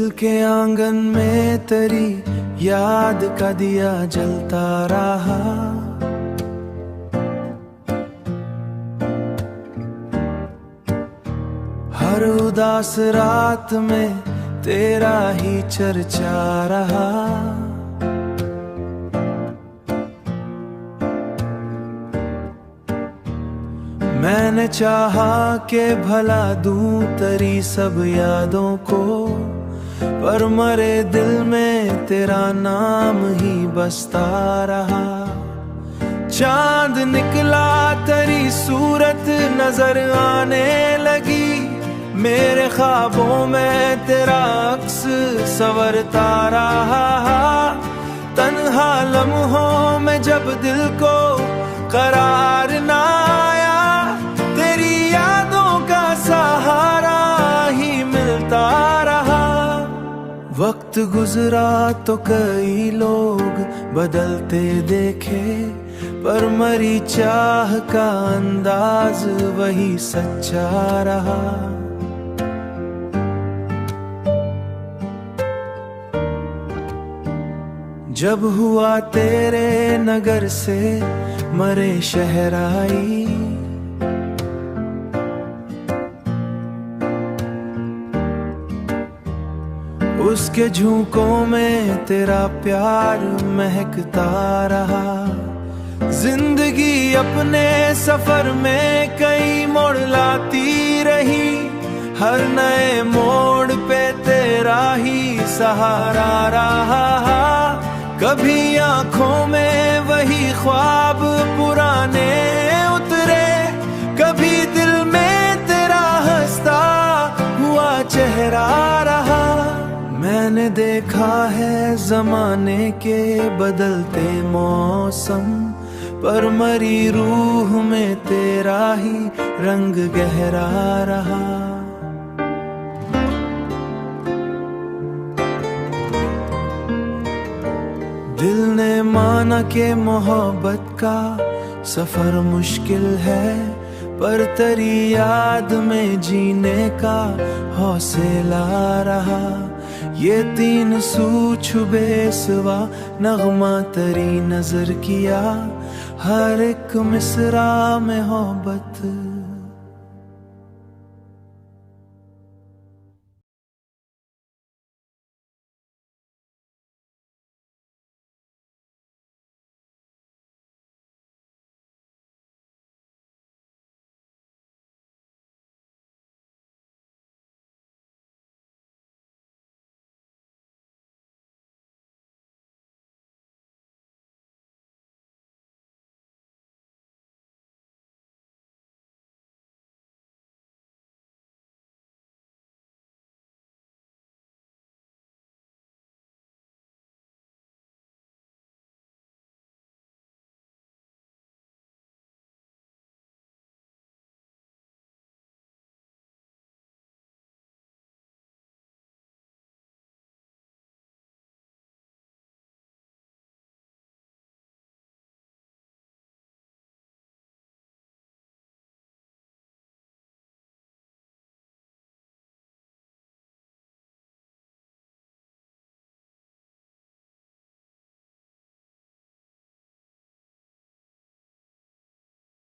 दिल के आंगन में तेरी याद का दिया जलता रहा। हर उदास रात में तेरा ही चर्चा रहा। मैंने चाहा कि भला दूं तेरी सब यादों को, पर मरे दिल में तेरा नाम ही बसता रहा। चांद निकला तेरी सूरत नजर आने लगी, मेरे ख्वाबों में तेरा अक्स संवरता रहा। तन्हा लम्हों में जब दिल को करार ना आया, तेरी यादों का सहारा ही मिलता रहा। वक्त गुजरा तो कई लोग बदलते देखे, पर मरी चाह का अंदाज वही सच्चा रहा। जब हुआ तेरे नगर से मरे शहराई, उसके झोंकों में तेरा प्यार महकता रहा। जिंदगी अपने सफर में कई मोड़ लाती रही, हर नए मोड़ पे तेरा ही सहारा रहा। कभी आंखों में वही ख्वाब पुराने उतरे, कभी दिल में तेरा हंसता हुआ चेहरा रहा। मैंने देखा है जमाने के बदलते मौसम, पर मरी रूह में तेरा ही रंग गहरा रहा। दिल ने माना कि मोहब्बत का सफर मुश्किल है, पर तेरी याद में जीने का हौसला रहा। ये तीन सू छुबे सिवा नगमा तेरी नजर किया, हर एक मिसरा में मोहब्बत